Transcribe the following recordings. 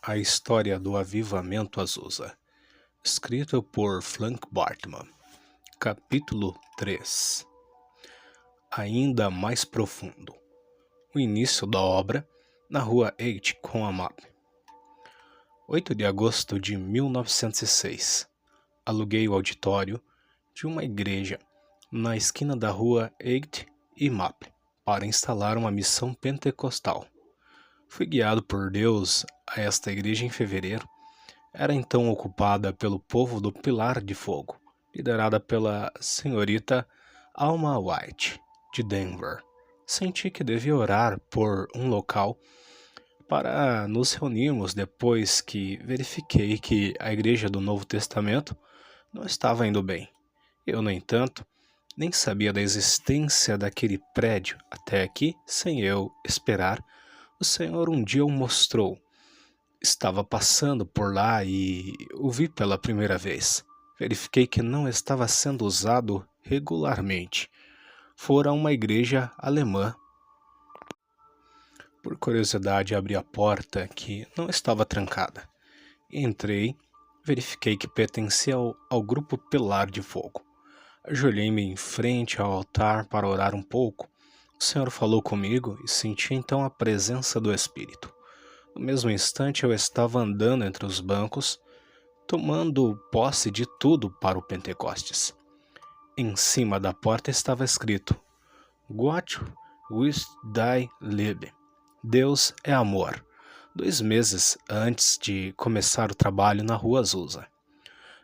A História do Avivamento Azusa, escrito por Frank Bartman. Capítulo 3. Ainda mais profundo. O início da obra na rua 8 com a MAP. 8 de agosto de 1906. Aluguei o auditório de uma igreja na esquina da rua 8 e MAP para instalar uma missão pentecostal. Fui guiado por Deus a esta igreja em fevereiro. Era então ocupada pelo povo do Pilar de Fogo, liderada pela senhorita Alma White, de Denver. Senti que devia orar por um local para nos reunirmos depois que verifiquei que a igreja do Novo Testamento não estava indo bem. Eu, no entanto, nem sabia da existência daquele prédio até que, sem eu esperar, o Senhor um dia o mostrou. Estava passando por lá e o vi pela primeira vez. Verifiquei que não estava sendo usado regularmente. Fora uma igreja alemã. Por curiosidade, abri a porta, que não estava trancada. Entrei, verifiquei que pertencia ao grupo Pilar de Fogo. Ajoelhei-me em frente ao altar para orar um pouco. O Senhor falou comigo e senti então a presença do Espírito. No mesmo instante eu estava andando entre os bancos, tomando posse de tudo para o Pentecostes. Em cima da porta estava escrito: Gott ist die Liebe. Deus é amor. 2 meses antes de começar o trabalho na Rua Azusa.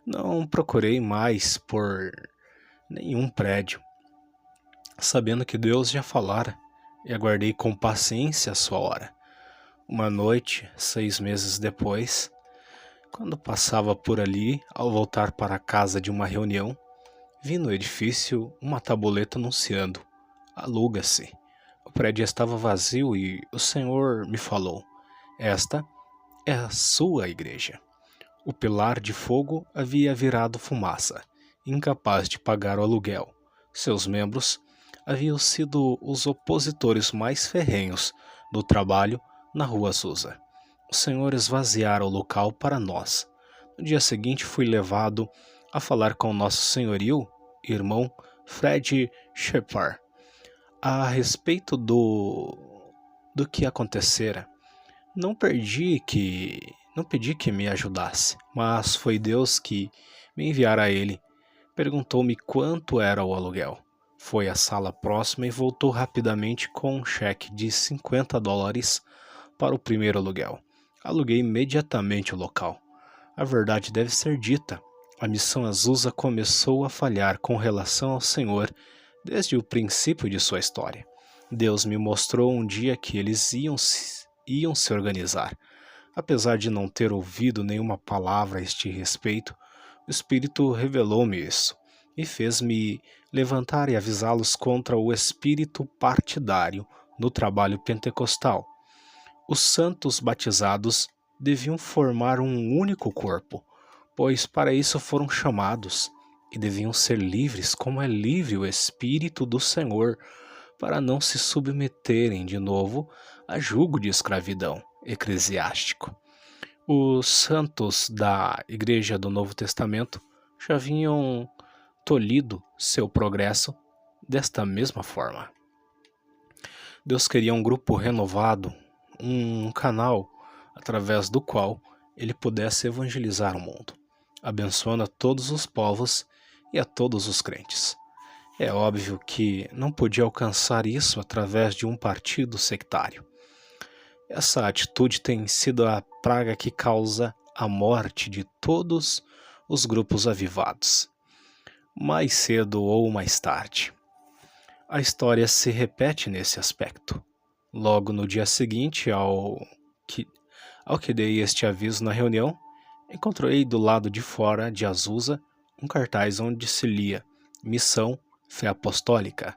Não procurei mais por nenhum prédio, sabendo que Deus já falara, e aguardei com paciência a sua hora. Uma noite, 6 meses depois, quando passava por ali, ao voltar para a casa de uma reunião, vi no edifício uma tabuleta anunciando: aluga-se. O prédio estava vazio e o Senhor me falou: esta é a sua igreja. O Pilar de Fogo havia virado fumaça, incapaz de pagar o aluguel. Seus membros haviam sido os opositores mais ferrenhos do trabalho na Rua Azusa. O Senhor esvaziara o local para nós. No dia seguinte fui levado a falar com nosso senhorio, irmão Fred Shepard, a respeito do que acontecera. Não pedi que me ajudasse, mas foi Deus que me enviara a ele. Perguntou-me quanto era o aluguel. Foi à sala próxima e voltou rapidamente com um cheque de $50 para o primeiro aluguel. Aluguei imediatamente o local. A verdade deve ser dita. A missão Azusa começou a falhar com relação ao Senhor desde o princípio de sua história. Deus me mostrou um dia que eles iam se organizar. Apesar de não ter ouvido nenhuma palavra a este respeito, o Espírito revelou-me isso e fez-me levantar e avisá-los contra o espírito partidário no trabalho pentecostal. Os santos batizados deviam formar um único corpo, pois para isso foram chamados, e deviam ser livres como é livre o Espírito do Senhor, para não se submeterem de novo a jugo de escravidão eclesiástico. Os santos da Igreja do Novo Testamento já haviam tolhido seu progresso desta mesma forma. Deus queria um grupo renovado, um canal através do qual ele pudesse evangelizar o mundo, abençoando a todos os povos e a todos os crentes. É óbvio que não podia alcançar isso através de um partido sectário. Essa atitude tem sido a praga que causa a morte de todos os grupos avivados, mais cedo ou mais tarde. A história se repete nesse aspecto. Logo no dia seguinte ao que dei este aviso na reunião, encontrei do lado de fora de Azusa um cartaz onde se lia: Missão Fé Apostólica.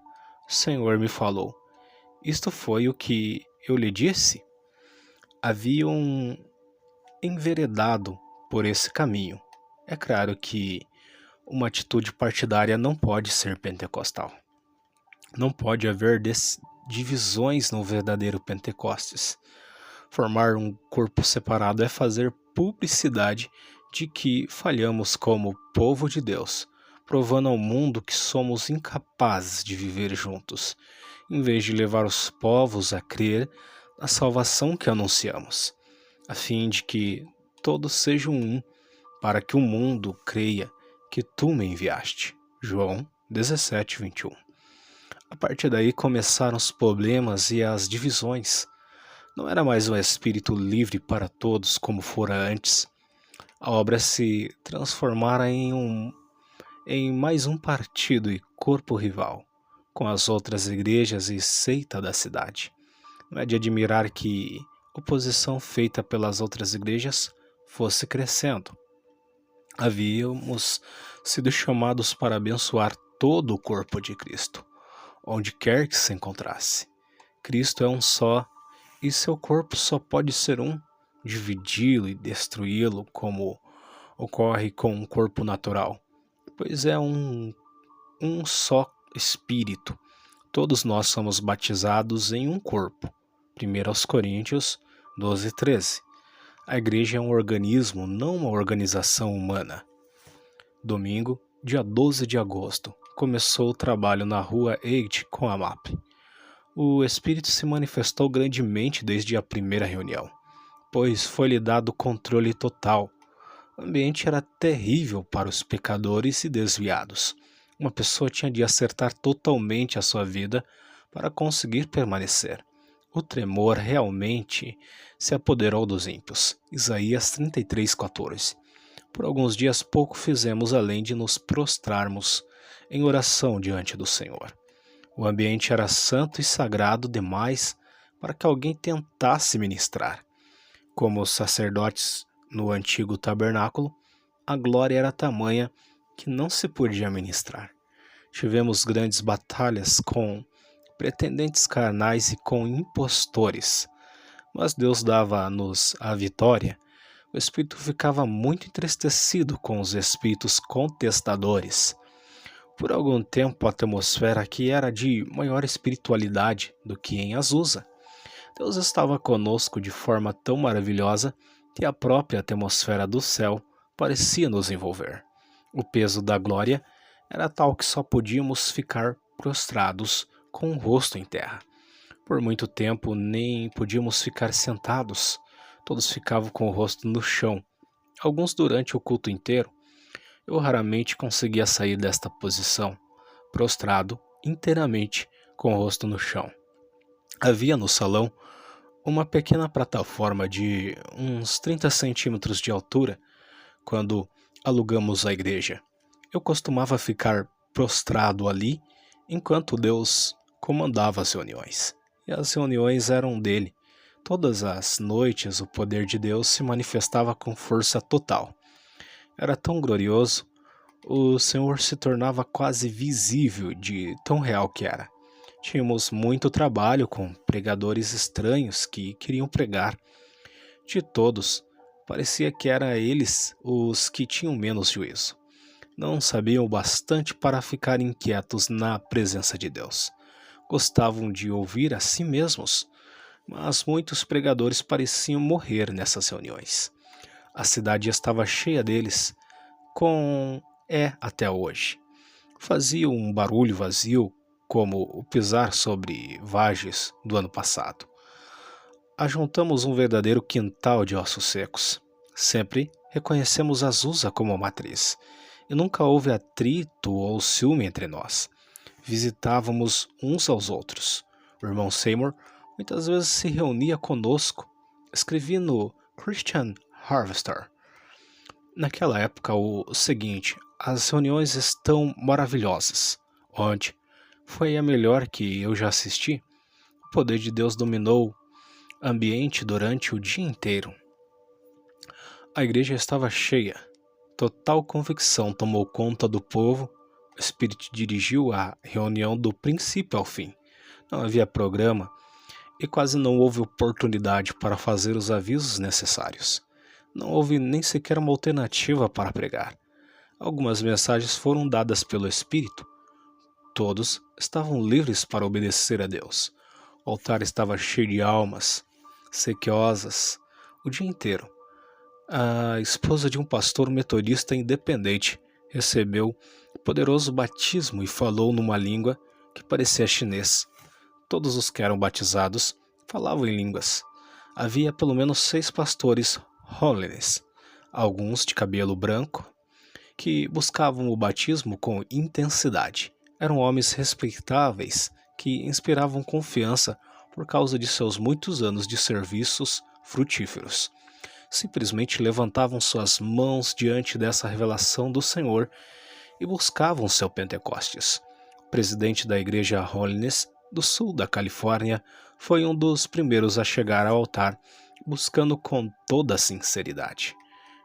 O Senhor me falou: isto foi o que eu lhe disse? Haviam enveredado por esse caminho. É claro que uma atitude partidária não pode ser pentecostal. Não pode haver divisões no verdadeiro Pentecostes. Formar um corpo separado é fazer publicidade de que falhamos como povo de Deus, provando ao mundo que somos incapazes de viver juntos, em vez de levar os povos a crer na salvação que anunciamos, a fim de que todos sejam um, para que o mundo creia que tu me enviaste. João 17:21. A partir daí começaram os problemas e as divisões. Não era mais um espírito livre para todos como fora antes. A obra se transformara em mais um partido e corpo rival, com as outras igrejas e seita da cidade. Não é de admirar que a oposição feita pelas outras igrejas fosse crescendo. Havíamos sido chamados para abençoar todo o corpo de Cristo, onde quer que se encontrasse. Cristo é um só, e seu corpo só pode ser um. Dividi-lo e destruí-lo como ocorre com um corpo natural, pois é um só Espírito. Todos nós somos batizados em um corpo. 1 Coríntios 12:13. A igreja é um organismo, não uma organização humana. Domingo, dia 12 de agosto, começou o trabalho na rua 8 com a MAP. O Espírito se manifestou grandemente desde a primeira reunião, pois foi-lhe dado controle total. O ambiente era terrível para os pecadores e desviados. Uma pessoa tinha de acertar totalmente a sua vida para conseguir permanecer. O tremor realmente se apoderou dos ímpios. Isaías 33:14. Por alguns dias pouco fizemos além de nos prostrarmos em oração diante do Senhor. O ambiente era santo e sagrado demais para que alguém tentasse ministrar. Como os sacerdotes no antigo tabernáculo, a glória era tamanha que não se podia ministrar. Tivemos grandes batalhas com pretendentes carnais e com impostores, mas Deus dava-nos a vitória. O Espírito ficava muito entristecido com os espíritos contestadores. Por algum tempo a atmosfera aqui era de maior espiritualidade do que em Azusa. Deus estava conosco de forma tão maravilhosa que a própria atmosfera do céu parecia nos envolver. O peso da glória era tal que só podíamos ficar prostrados com o rosto em terra. Por muito tempo nem podíamos ficar sentados. Todos ficavam com o rosto no chão, alguns durante o culto inteiro. Eu raramente conseguia sair desta posição, prostrado inteiramente com o rosto no chão. Havia no salão uma pequena plataforma de uns 30 centímetros de altura quando alugamos a igreja. Eu costumava ficar prostrado ali enquanto Deus comandava as reuniões. E as reuniões eram dele. Todas as noites o poder de Deus se manifestava com força total. Era tão glorioso, o Senhor se tornava quase visível de tão real que era. Tínhamos muito trabalho com pregadores estranhos que queriam pregar. De todos, parecia que eram eles os que tinham menos juízo. Não sabiam o bastante para ficar inquietos na presença de Deus. Gostavam de ouvir a si mesmos, mas muitos pregadores pareciam morrer nessas reuniões. A cidade estava cheia deles, até hoje. Fazia um barulho vazio, como o pisar sobre vagens do ano passado. Ajuntamos um verdadeiro quintal de ossos secos. Sempre reconhecemos Azusa como matriz, e nunca houve atrito ou ciúme entre nós. Visitávamos uns aos outros. O irmão Seymour muitas vezes se reunia conosco. Escrevi no Christian Harvester naquela época o seguinte: as reuniões estão maravilhosas. Onde foi a melhor que eu já assisti. O poder de Deus dominou o ambiente durante o dia inteiro. A igreja estava cheia. Total convicção tomou conta do povo. O Espírito dirigiu a reunião do princípio ao fim. Não havia programa e quase não houve oportunidade para fazer os avisos necessários. Não houve nem sequer uma alternativa para pregar. Algumas mensagens foram dadas pelo Espírito. Todos estavam livres para obedecer a Deus. O altar estava cheio de almas. sequiosas, o dia inteiro. A esposa de um pastor metodista independente recebeu poderoso batismo e falou numa língua que parecia chinês. Todos os que eram batizados falavam em línguas. Havia pelo menos 6 pastores Hollins, alguns de cabelo branco, que buscavam o batismo com intensidade. Eram homens respeitáveis que inspiravam confiança por causa de seus muitos anos de serviços frutíferos. Simplesmente levantavam suas mãos diante dessa revelação do Senhor e buscavam seu Pentecostes. O presidente da igreja Holiness do sul da Califórnia foi um dos primeiros a chegar ao altar, buscando com toda a sinceridade.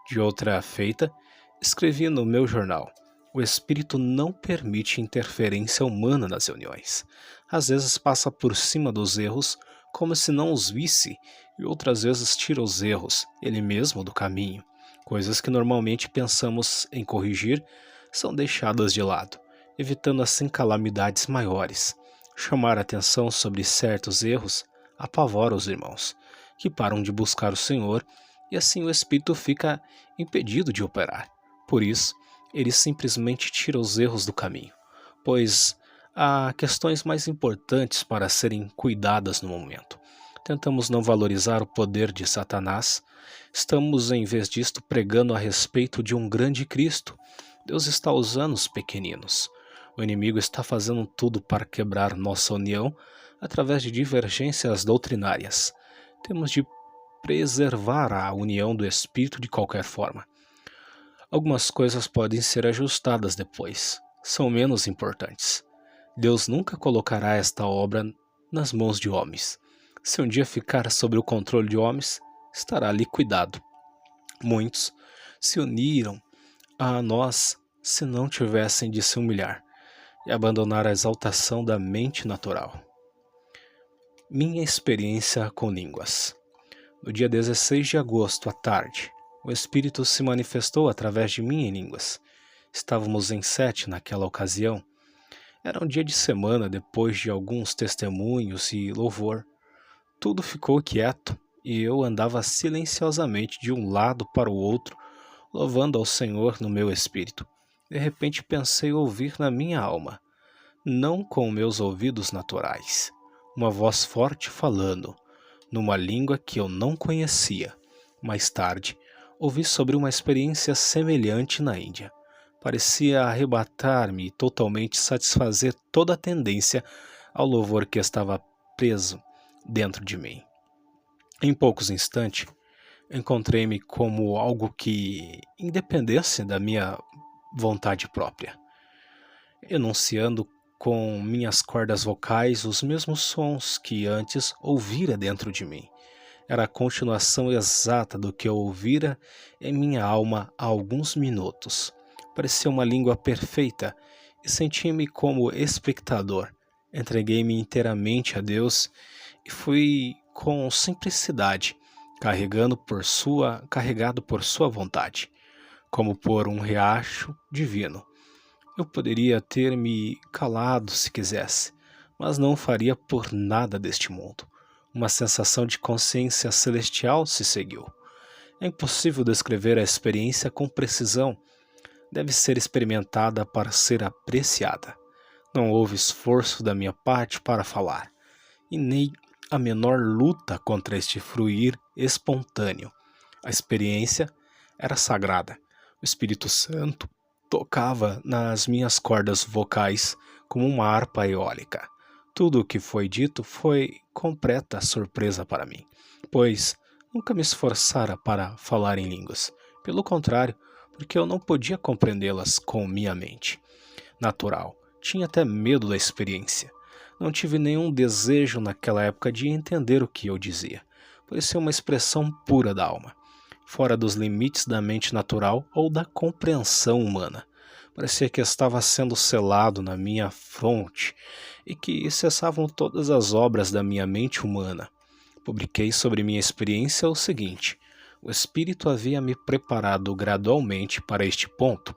De outra feita, escrevi no meu jornal: o Espírito não permite interferência humana nas reuniões. Às vezes passa por cima dos erros como se não os visse, e outras vezes tira os erros, ele mesmo, do caminho. Coisas que normalmente pensamos em corrigir são deixadas de lado, evitando assim calamidades maiores. Chamar atenção sobre certos erros apavora os irmãos, que param de buscar o Senhor, e assim o Espírito fica impedido de operar. Por isso, ele simplesmente tira os erros do caminho, pois há questões mais importantes para serem cuidadas no momento. Tentamos não valorizar o poder de Satanás. Estamos, em vez disto, pregando a respeito de um grande Cristo. Deus está usando os pequeninos. O inimigo está fazendo tudo para quebrar nossa união através de divergências doutrinárias. Temos de preservar a união do Espírito de qualquer forma. Algumas coisas podem ser ajustadas depois. São menos importantes. Deus nunca colocará esta obra nas mãos de homens. Se um dia ficar sob o controle de homens, estará liquidado. Muitos se uniram a nós se não tivessem de se humilhar e abandonar a exaltação da mente natural. Minha experiência com línguas. No dia 16 de agosto, à tarde, o Espírito se manifestou através de mim em línguas. Estávamos em 7 naquela ocasião. Era um dia de semana depois de alguns testemunhos e louvor. Tudo ficou quieto e eu andava silenciosamente de um lado para o outro, louvando ao Senhor no meu espírito. De repente pensei ouvir na minha alma, não com meus ouvidos naturais, uma voz forte falando, numa língua que eu não conhecia. Mais tarde, ouvi sobre uma experiência semelhante na Índia. Parecia arrebatar-me e totalmente satisfazer toda a tendência ao louvor que estava preso dentro de mim. Em poucos instantes, encontrei-me como algo que independesse da minha vontade própria, enunciando com minhas cordas vocais os mesmos sons que antes ouvira dentro de mim. Era a continuação exata do que eu ouvira em minha alma há alguns minutos. Parecia uma língua perfeita e senti-me como espectador. Entreguei-me inteiramente a Deus e fui com simplicidade, carregado por sua vontade, como por um riacho divino. Eu poderia ter me calado se quisesse, mas não o faria por nada deste mundo. Uma sensação de consciência celestial se seguiu. É impossível descrever a experiência com precisão. Deve ser experimentada para ser apreciada. Não houve esforço da minha parte para falar, e nem a menor luta contra este fluir espontâneo. A experiência era sagrada. O Espírito Santo tocava nas minhas cordas vocais como uma harpa eólica. Tudo o que foi dito foi completa surpresa para mim, pois nunca me esforçara para falar em línguas. Pelo contrário, porque eu não podia compreendê-las com minha mente natural. Tinha até medo da experiência. Não tive nenhum desejo naquela época de entender o que eu dizia. Parecia uma expressão pura da alma, fora dos limites da mente natural ou da compreensão humana. Parecia que estava sendo selado na minha fronte e que cessavam todas as obras da minha mente humana. Publiquei sobre minha experiência o seguinte: o Espírito havia me preparado gradualmente para este ponto,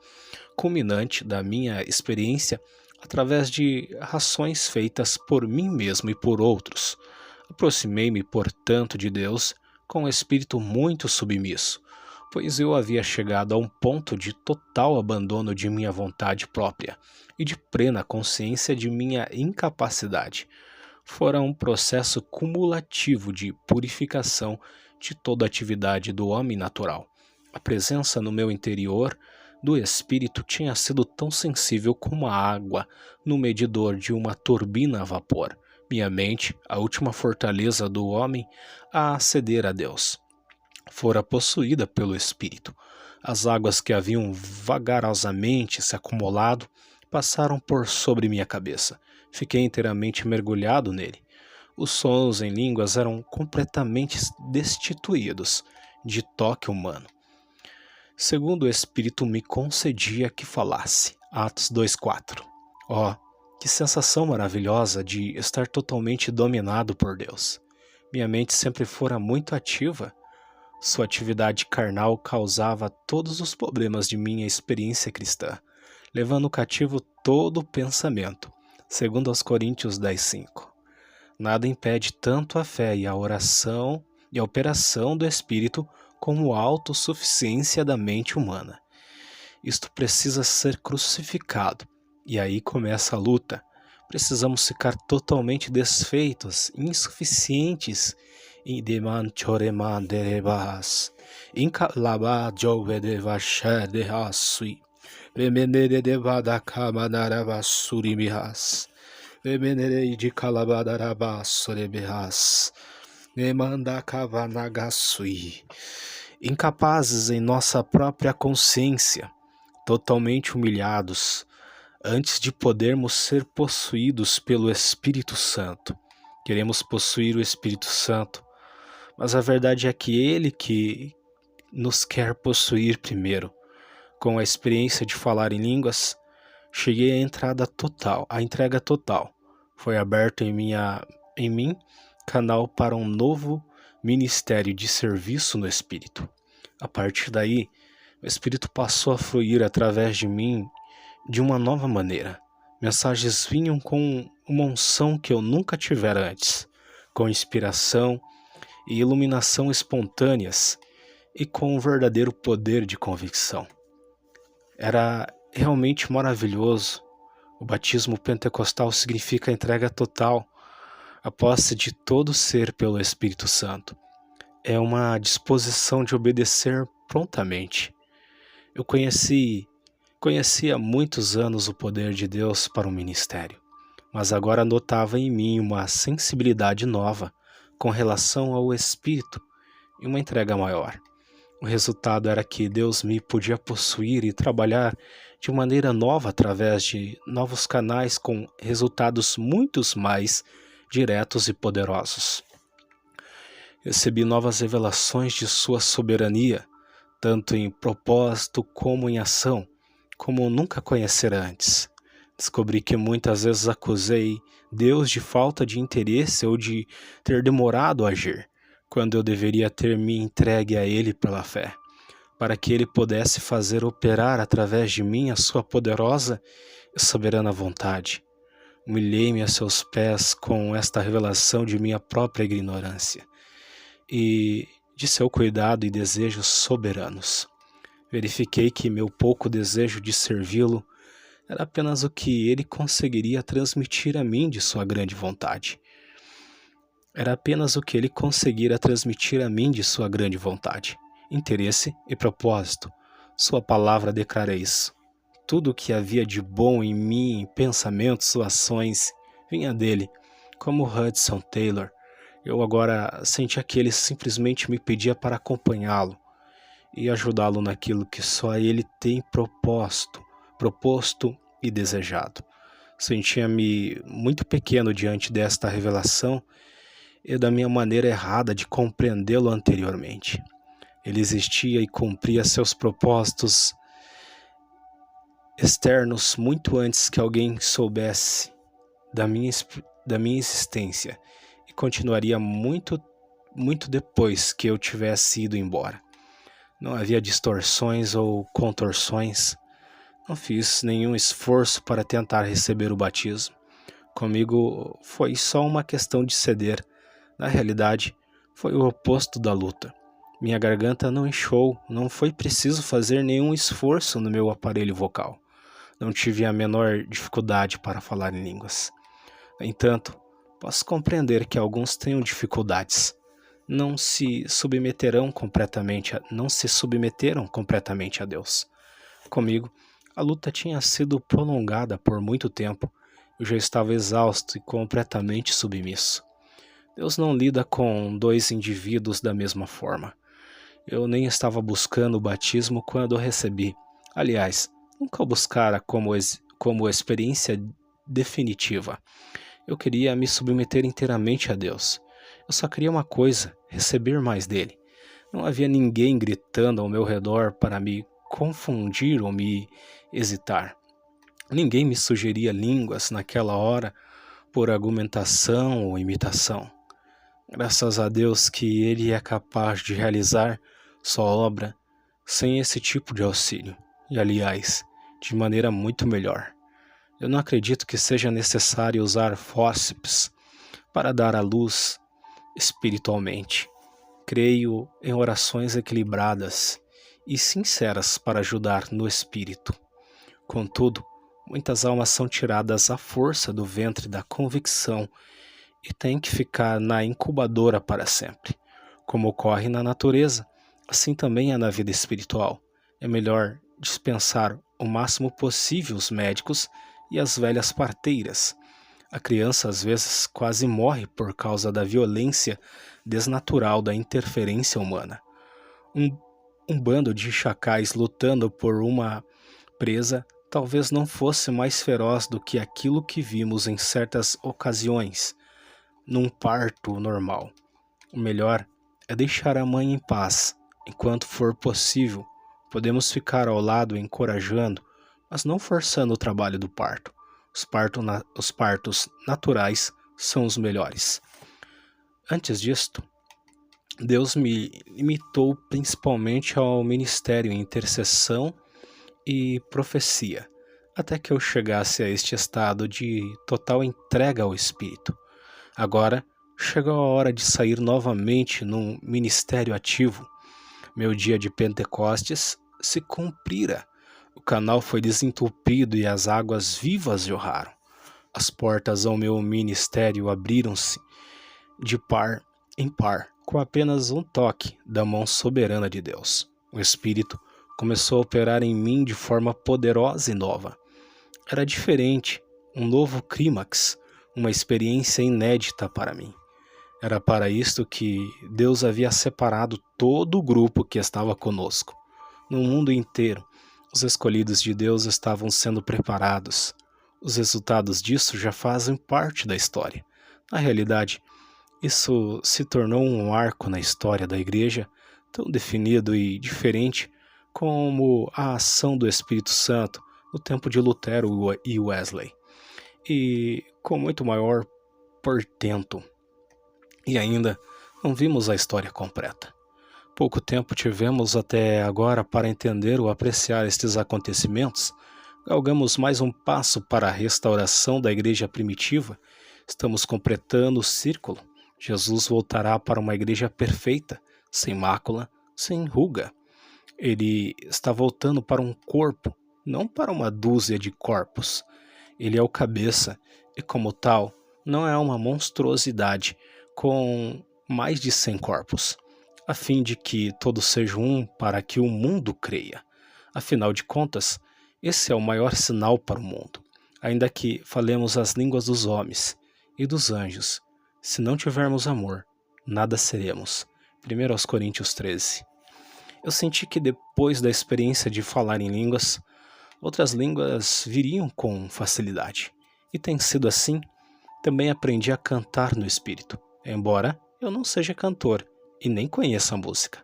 culminante da minha experiência através de rações feitas por mim mesmo e por outros. A Aproximei-me, portanto, de Deus com um espírito muito submisso, pois eu havia chegado a um ponto de total abandono de minha vontade própria e de plena consciência de minha incapacidade. Fora um processo cumulativo de purificação de toda a atividade do homem natural. A presença no meu interior do espírito tinha sido tão sensível como a água no medidor de uma turbina a vapor. Minha mente, a última fortaleza do homem a aceder a Deus, fora possuída pelo espírito. As águas que haviam vagarosamente se acumulado passaram por sobre minha cabeça. Fiquei inteiramente mergulhado nele. Os sons em línguas eram completamente destituídos de toque humano. Segundo o Espírito me concedia que falasse. Atos 2:4. Oh, que sensação maravilhosa de estar totalmente dominado por Deus. Minha mente sempre fora muito ativa. Sua atividade carnal causava todos os problemas de minha experiência cristã, levando cativo todo o pensamento, segundo aos Coríntios 10:5. Nada impede tanto a fé e a oração e a operação do Espírito como a autossuficiência da mente humana. Isto precisa ser crucificado, e aí começa a luta. Precisamos ficar totalmente desfeitos, insuficientes, e deman choreman derebas, incalaba jovedeva shadehasui, remenere devada kamanarabasuribihas, remenere de calabadarabasorebihas, nemanda kavanagasui. Incapazes em nossa própria consciência, totalmente humilhados, antes de podermos ser possuídos pelo Espírito Santo. Queremos possuir o Espírito Santo, mas a verdade é que Ele que nos quer possuir primeiro. Com a experiência de falar em línguas, cheguei à entrega total. Foi aberto em mim canal para um novo ministério de serviço no Espírito. A partir daí, o Espírito passou a fluir através de mim de uma nova maneira. Mensagens vinham com uma unção que eu nunca tivera antes, com inspiração e iluminação espontâneas e com um verdadeiro poder de convicção. Era realmente maravilhoso. O batismo pentecostal significa a entrega total, a posse de todo ser pelo Espírito Santo. É uma disposição de obedecer prontamente. Eu conheci há muitos anos o poder de Deus para o ministério, mas agora notava em mim uma sensibilidade nova com relação ao Espírito e uma entrega maior. O resultado era que Deus me podia possuir e trabalhar de maneira nova através de novos canais com resultados muito mais diretos e poderosos. Recebi novas revelações de sua soberania, tanto em propósito como em ação, como nunca conhecera antes. Descobri que muitas vezes acusei Deus de falta de interesse ou de ter demorado a agir, quando eu deveria ter me entregue a Ele pela fé, para que Ele pudesse fazer operar através de mim a sua poderosa e soberana vontade. Humilhei-me a seus pés com esta revelação de minha própria ignorância e de seu cuidado e desejos soberanos. Verifiquei que meu pouco desejo de servi-lo era apenas o que ele conseguiria transmitir a mim de sua grande vontade. Era apenas o que ele conseguira transmitir a mim de sua grande vontade, interesse e propósito. Sua palavra declara isso. Tudo o que havia de bom em mim, pensamentos, ações, vinha dele, como Hudson Taylor. Eu agora sentia que ele simplesmente me pedia para acompanhá-lo e ajudá-lo naquilo que só ele tem proposto e desejado. Sentia-me muito pequeno diante desta revelação e da minha maneira errada de compreendê-lo anteriormente. Ele existia e cumpria seus propósitos externos muito antes que alguém soubesse da minha existência e continuaria muito depois que eu tivesse ido embora. Não havia distorções ou contorções. Não fiz nenhum esforço para tentar receber o batismo. Comigo foi só uma questão de ceder Na realidade, foi o oposto da luta. Minha garganta não inchou, não foi preciso fazer nenhum esforço no meu aparelho vocal. Não tive a menor dificuldade para falar em línguas. No entanto, posso compreender que alguns tenham dificuldades. Não se submeteram completamente a Deus. Comigo, a luta tinha sido prolongada por muito tempo. Eu já estava exausto e completamente submisso. Deus não lida com dois indivíduos da mesma forma. Eu nem estava buscando o batismo quando o recebi. Aliás, nunca o buscara como experiência definitiva. Eu queria me submeter inteiramente a Deus. Eu só queria uma coisa: receber mais dele. Não havia ninguém gritando ao meu redor para me confundir ou me hesitar. Ninguém me sugeria línguas naquela hora por argumentação ou imitação. Graças a Deus que Ele é capaz de realizar sua obra sem esse tipo de auxílio, e aliás, de maneira muito melhor. Eu não acredito que seja necessário usar fórceps para dar à luz espiritualmente. Creio em orações equilibradas e sinceras para ajudar no espírito. Contudo, muitas almas são tiradas à força do ventre da convicção e têm que ficar na incubadora para sempre. Como ocorre na natureza, assim também é na vida espiritual. É melhor dispensar o máximo possível os médicos e as velhas parteiras. A criança às vezes quase morre por causa da violência desnatural da interferência humana. Um bando de chacais lutando por uma presa talvez não fosse mais feroz do que aquilo que vimos em certas ocasiões num parto normal. O melhor é deixar a mãe em paz. Enquanto for possível, podemos ficar ao lado encorajando, mas não forçando o trabalho do parto. Os partos naturais são os melhores. Antes disto, Deus me limitou principalmente ao ministério em intercessão e profecia, até que eu chegasse a este estado de total entrega ao Espírito. Agora, chegou a hora de sair novamente num ministério ativo. Meu dia de Pentecostes se cumprira. O canal foi desentupido e as águas vivas jorraram. As portas ao meu ministério abriram-se de par em par, com apenas um toque da mão soberana de Deus. O Espírito começou a operar em mim de forma poderosa e nova. Era diferente, um novo clímax, uma experiência inédita para mim. Era para isto que Deus havia separado todo o grupo que estava conosco. No mundo inteiro, os escolhidos de Deus estavam sendo preparados. Os resultados disso já fazem parte da história. Na realidade, isso se tornou um arco na história da Igreja, tão definido e diferente como a ação do Espírito Santo no tempo de Lutero e Wesley, e com muito maior portento. E ainda não vimos a história completa. Pouco tempo tivemos até agora para entender ou apreciar estes acontecimentos. Galgamos mais um passo para a restauração da igreja primitiva. Estamos completando o círculo. Jesus voltará para uma igreja perfeita, sem mácula, sem ruga. Ele está voltando para um corpo, não para uma dúzia de corpos. Ele é o cabeça e, como tal, não é uma monstruosidade com mais de 100 corpos, a fim de que todos sejam um para que o mundo creia. Afinal de contas, esse é o maior sinal para o mundo. Ainda que falemos as línguas dos homens e dos anjos, se não tivermos amor, nada seremos. 1 Coríntios 13. Eu senti que depois da experiência de falar em línguas, outras línguas viriam com facilidade. E tem sido assim. Também aprendi a cantar no Espírito, embora eu não seja cantor e nem conheça a música.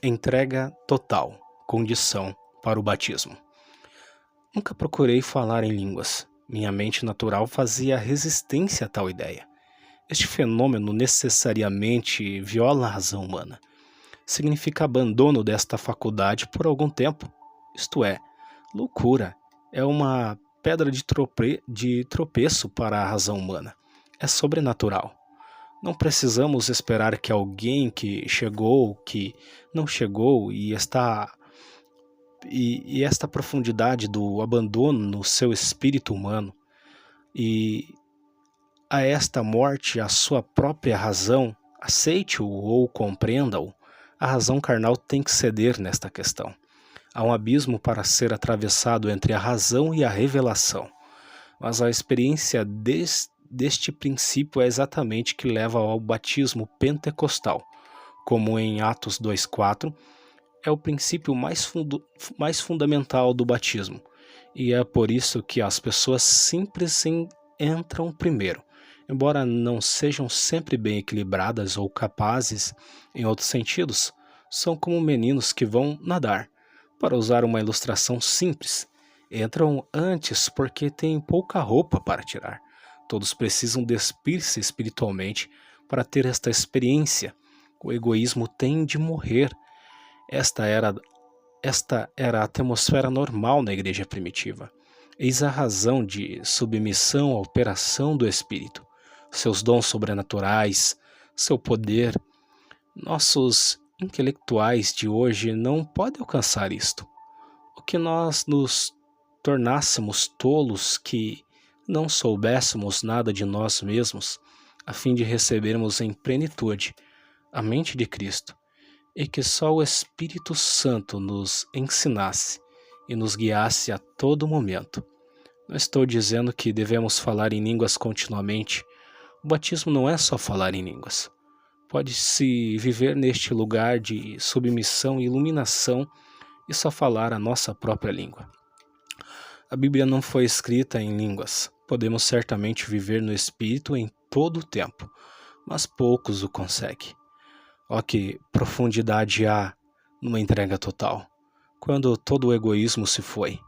Entrega total, condição para o batismo. Nunca procurei falar em línguas. Minha mente natural fazia resistência a tal ideia. Este fenômeno necessariamente viola a razão humana. Significa abandono desta faculdade por algum tempo. Isto é, loucura. É uma pedra de tropeço para a razão humana. É sobrenatural. Não precisamos esperar que alguém que não chegou e esta profundidade do abandono no seu espírito humano e a esta morte a sua própria razão, aceite-o ou compreenda-o, a razão carnal tem que ceder nesta questão. Há um abismo para ser atravessado entre a razão e a revelação, mas a experiência deste princípio é exatamente que leva ao batismo pentecostal, como em Atos 2,4, é o princípio mais fundamental do batismo, e é por isso que as pessoas simples entram primeiro, embora não sejam sempre bem equilibradas ou capazes em outros sentidos, são como meninos que vão nadar. Para usar uma ilustração simples, entram antes porque têm pouca roupa para tirar. Todos precisam despir-se espiritualmente para ter esta experiência. O egoísmo tem de morrer. Esta era a atmosfera normal na igreja primitiva. Eis a razão de submissão à operação do Espírito, seus dons sobrenaturais, seu poder. Nossos intelectuais de hoje não podem alcançar isto. O que nós nos tornássemos tolos que não soubéssemos nada de nós mesmos, a fim de recebermos em plenitude a mente de Cristo, e que só o Espírito Santo nos ensinasse e nos guiasse a todo momento. Não estou dizendo que devemos falar em línguas continuamente. O batismo não é só falar em línguas. Pode-se viver neste lugar de submissão e iluminação e só falar a nossa própria língua. A Bíblia não foi escrita em línguas. Podemos certamente viver no Espírito em todo o tempo, mas poucos o conseguem. Ó que profundidade há numa entrega total, quando todo o egoísmo se foi.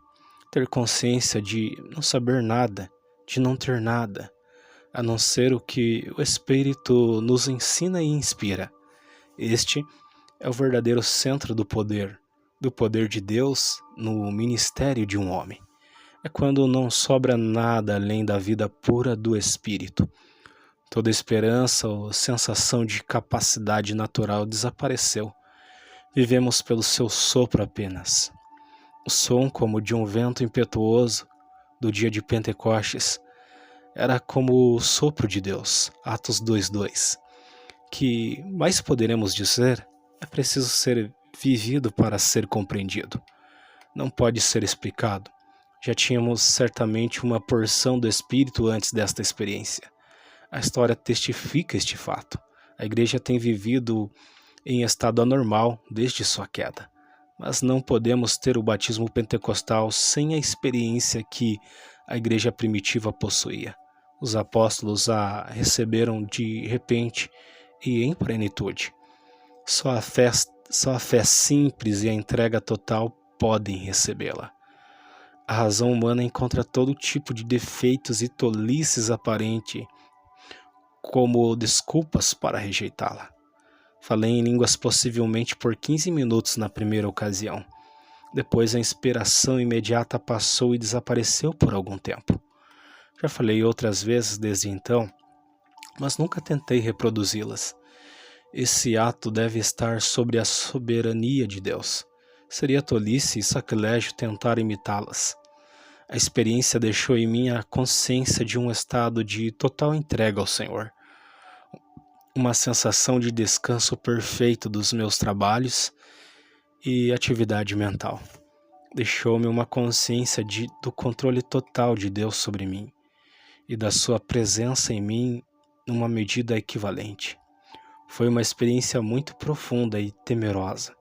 Ter consciência de não saber nada, de não ter nada, a não ser o que o Espírito nos ensina e inspira. Este é o verdadeiro centro do poder de Deus no ministério de um homem. É quando não sobra nada além da vida pura do Espírito. Toda esperança ou sensação de capacidade natural desapareceu. Vivemos pelo seu sopro apenas. O som como de um vento impetuoso do dia de Pentecostes era como o sopro de Deus, Atos 2,2. Que mais poderemos dizer é preciso ser vivido para ser compreendido. Não pode ser explicado. Já tínhamos certamente uma porção do Espírito antes desta experiência. A história testifica este fato. A igreja tem vivido em estado anormal desde sua queda. Mas não podemos ter o batismo pentecostal sem a experiência que a igreja primitiva possuía. Os apóstolos a receberam de repente e em plenitude. Só a fé simples e a entrega total podem recebê-la. A razão humana encontra todo tipo de defeitos e tolices aparente como desculpas para rejeitá-la. Falei em línguas possivelmente por 15 minutos na primeira ocasião. Depois a inspiração imediata passou e desapareceu por algum tempo. Já falei outras vezes desde então, mas nunca tentei reproduzi-las. Esse ato deve estar sobre a soberania de Deus. Seria tolice e sacrilégio tentar imitá-las. A experiência deixou em mim a consciência de um estado de total entrega ao Senhor. Uma sensação de descanso perfeito dos meus trabalhos e atividade mental. Deixou-me uma consciência do controle total de Deus sobre mim e da sua presença em mim numa medida equivalente. Foi uma experiência muito profunda e temerosa.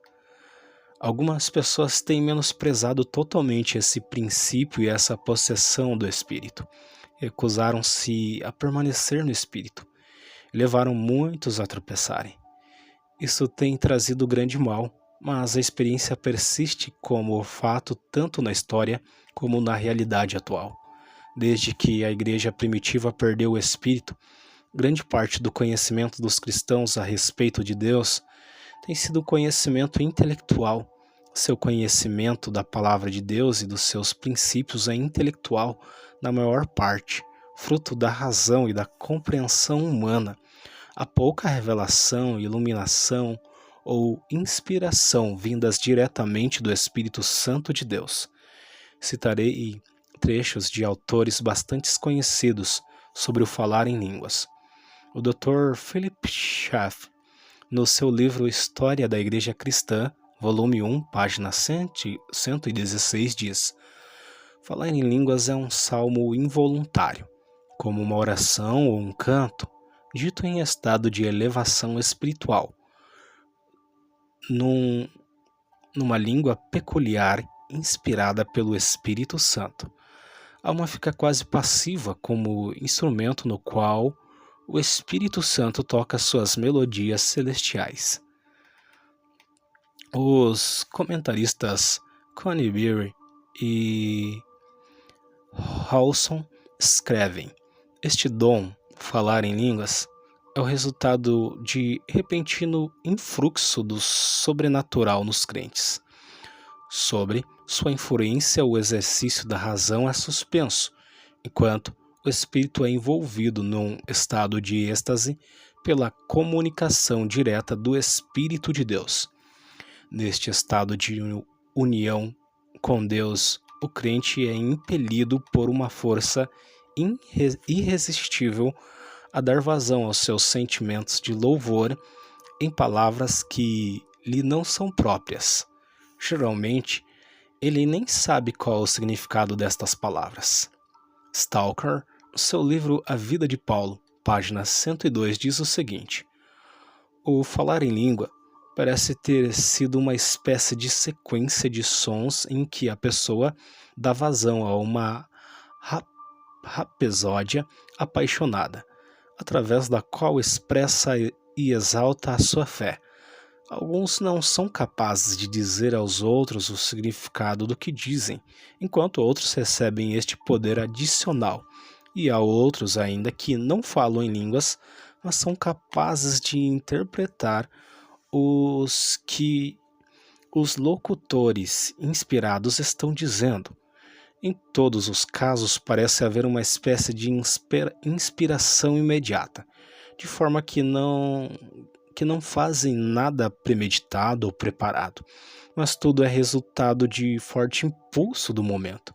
Algumas pessoas têm menosprezado totalmente esse princípio e essa possessão do Espírito. Recusaram-se a permanecer no Espírito. Levaram muitos a tropeçarem. Isso tem trazido grande mal, mas a experiência persiste como fato tanto na história como na realidade atual. Desde que a igreja primitiva perdeu o Espírito, grande parte do conhecimento dos cristãos a respeito de Deus tem sido conhecimento intelectual. Seu conhecimento da palavra de Deus e dos seus princípios é intelectual na maior parte, fruto da razão e da compreensão humana. a pouca revelação, iluminação ou inspiração vindas diretamente do Espírito Santo de Deus. Citarei trechos de autores bastante conhecidos sobre o falar em línguas. O Dr. Philip Schaff, no seu livro História da Igreja Cristã, volume 1, página 116, diz: falar em línguas é um salmo involuntário, como uma oração ou um canto, dito em estado de elevação espiritual, numa língua peculiar inspirada pelo Espírito Santo. A alma fica quase passiva como instrumento no qual o Espírito Santo toca suas melodias celestiais. Os comentaristas Connie Beery e Howson escrevem: este dom, falar em línguas, é o resultado de repentino influxo do sobrenatural nos crentes. Sobre sua influência, o exercício da razão é suspenso, enquanto o espírito é envolvido num estado de êxtase pela comunicação direta do Espírito de Deus. Neste estado de união com Deus, o crente é impelido por uma força irresistível a dar vazão aos seus sentimentos de louvor em palavras que lhe não são próprias. Geralmente, ele nem sabe qual é o significado destas palavras. Stalker, no seu livro A Vida de Paulo, página 102, diz o seguinte: o falar em língua parece ter sido uma espécie de sequência de sons em que a pessoa dá vazão a uma rapsódia apaixonada, através da qual expressa e exalta a sua fé. Alguns não são capazes de dizer aos outros o significado do que dizem, enquanto outros recebem este poder adicional, e há outros ainda que não falam em línguas, mas são capazes de interpretar os que os locutores inspirados estão dizendo. Em todos os casos, parece haver uma espécie de inspiração imediata, de forma que não fazem nada premeditado ou preparado, mas tudo é resultado de forte impulso do momento.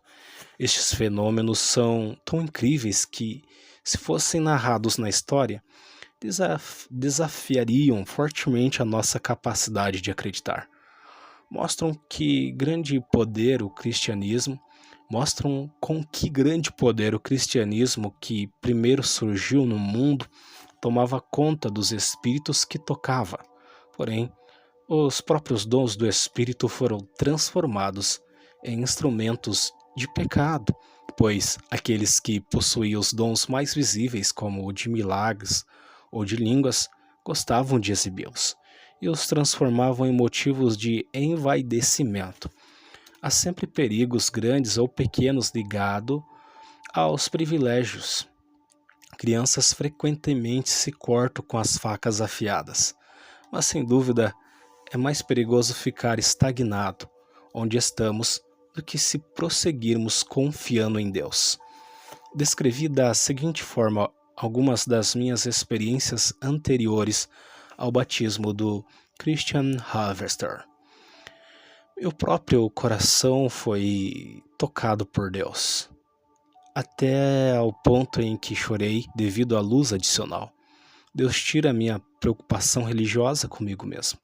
Estes fenômenos são tão incríveis que, se fossem narrados na história, desafiariam fortemente a nossa capacidade de acreditar. Mostram com que grande poder o cristianismo, que primeiro surgiu no mundo, tomava conta dos espíritos que tocava. Porém, os próprios dons do Espírito foram transformados em instrumentos de pecado, pois aqueles que possuíam os dons mais visíveis, como o de milagres ou de línguas, gostavam de exibi-los e os transformavam em motivos de envaidecimento. Há sempre perigos grandes ou pequenos ligados aos privilégios. Crianças frequentemente se cortam com as facas afiadas, mas sem dúvida é mais perigoso ficar estagnado onde estamos do que se prosseguirmos confiando em Deus. Descrevi da seguinte forma algumas das minhas experiências anteriores ao batismo do Christian Harvester. Meu próprio coração foi tocado por Deus, até ao ponto em que chorei devido à luz adicional. Deus tira a minha preocupação religiosa comigo mesmo.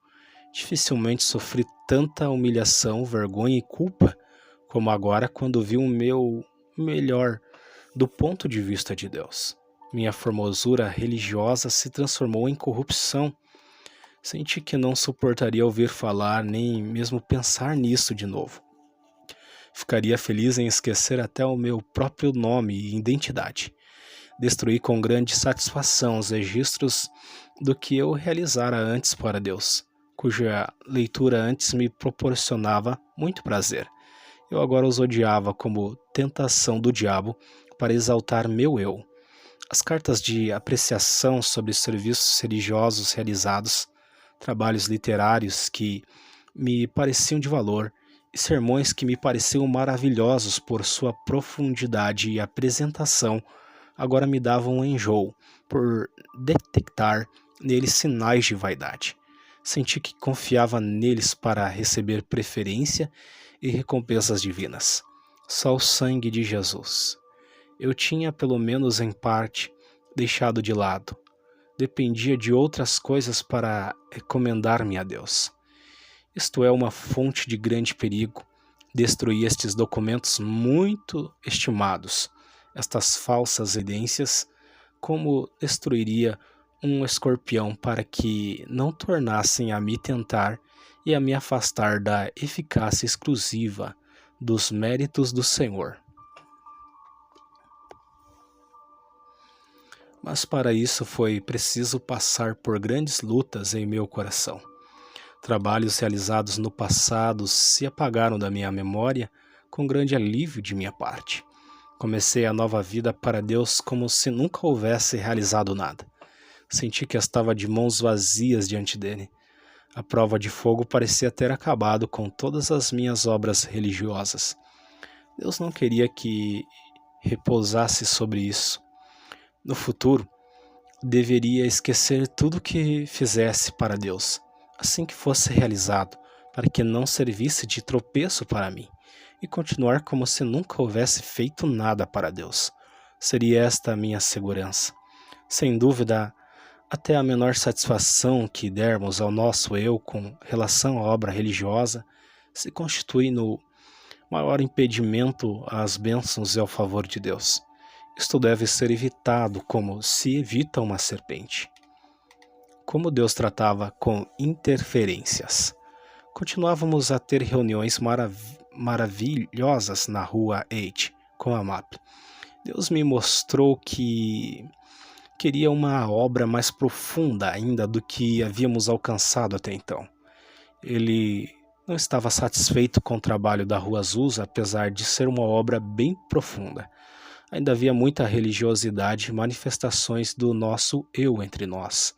Dificilmente sofri tanta humilhação, vergonha e culpa como agora quando vi o meu melhor do ponto de vista de Deus. Minha formosura religiosa se transformou em corrupção. Senti que não suportaria ouvir falar nem mesmo pensar nisso de novo. Ficaria feliz em esquecer até o meu próprio nome e identidade. Destruí com grande satisfação os registros do que eu realizara antes para Deus, cuja leitura antes me proporcionava muito prazer. Eu agora os odiava como tentação do diabo para exaltar meu eu. As cartas de apreciação sobre serviços religiosos realizados, trabalhos literários que me pareciam de valor e sermões que me pareciam maravilhosos por sua profundidade e apresentação, agora me davam um enjoo por detectar neles sinais de vaidade. Senti que confiava neles para receber preferência e recompensas divinas. Só o sangue de Jesus. Eu tinha, pelo menos em parte, deixado de lado. Dependia de outras coisas para recomendar-me a Deus. Isto é uma fonte de grande perigo. Destruir estes documentos muito estimados, estas falsas evidências, como destruiria um escorpião para que não tornassem a me tentar e a me afastar da eficácia exclusiva dos méritos do Senhor. Mas para isso foi preciso passar por grandes lutas em meu coração. Trabalhos realizados no passado se apagaram da minha memória com grande alívio de minha parte. Comecei a nova vida para Deus como se nunca houvesse realizado nada. Senti que estava de mãos vazias diante dele. A prova de fogo parecia ter acabado com todas as minhas obras religiosas. Deus não queria que repousasse sobre isso. No futuro, deveria esquecer tudo que fizesse para Deus, assim que fosse realizado, para que não servisse de tropeço para mim, e continuar como se nunca houvesse feito nada para Deus. Seria esta a minha segurança. Sem dúvida, até a menor satisfação que dermos ao nosso eu com relação à obra religiosa se constitui no maior impedimento às bênçãos e ao favor de Deus. Isto deve ser evitado como se evita uma serpente. Como Deus tratava com interferências. Continuávamos a ter reuniões maravilhosas na rua 8 com a MAP. Deus me mostrou que queria uma obra mais profunda ainda do que havíamos alcançado até então. Ele não estava satisfeito com o trabalho da Rua Azusa, apesar de ser uma obra bem profunda. Ainda havia muita religiosidade e manifestações do nosso eu entre nós.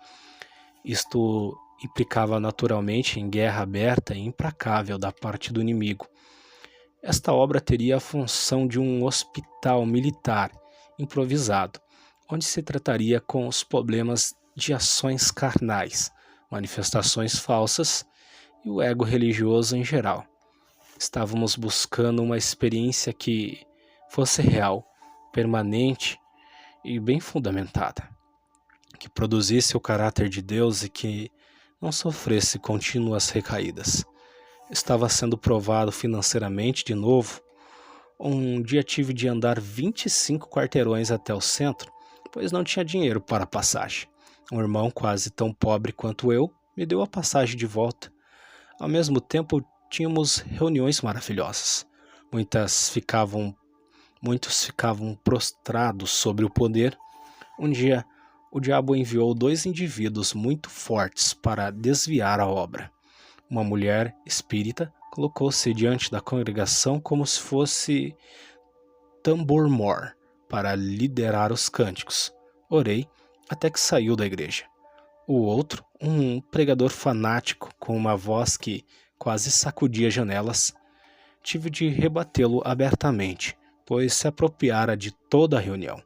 Isto implicava naturalmente em guerra aberta e implacável da parte do inimigo. Esta obra teria a função de um hospital militar improvisado, onde se trataria com os problemas de ações carnais, manifestações falsas e o ego religioso em geral. Estávamos buscando uma experiência que fosse real, permanente e bem fundamentada, que produzisse o caráter de Deus e que não sofresse contínuas recaídas. Estava sendo provado financeiramente de novo. Um dia tive de andar 25 quarteirões até o centro, pois não tinha dinheiro para a passagem. Um irmão quase tão pobre quanto eu me deu a passagem de volta. Ao mesmo tempo, tínhamos reuniões maravilhosas. Muitos ficavam prostrados sobre o poder. Um dia, o diabo enviou 2 indivíduos muito fortes para desviar a obra. Uma mulher espírita colocou-se diante da congregação como se fosse tambor-mor para liderar os cânticos. Orei até que saiu da igreja. O outro, um pregador fanático com uma voz que quase sacudia janelas, tive de rebatê-lo abertamente, pois se apropriara de toda a reunião.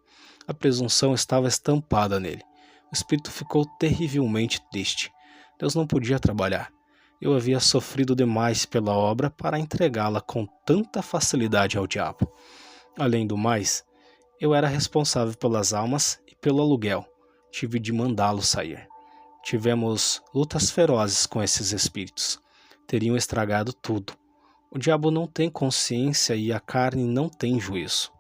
A presunção estava estampada nele. O espírito ficou terrivelmente triste. Deus não podia trabalhar. Eu havia sofrido demais pela obra para entregá-la com tanta facilidade ao diabo. Além do mais, eu era responsável pelas almas e pelo aluguel. Tive de mandá-lo sair. Tivemos lutas ferozes com esses espíritos. Teriam estragado tudo. O diabo não tem consciência e a carne não tem juízo.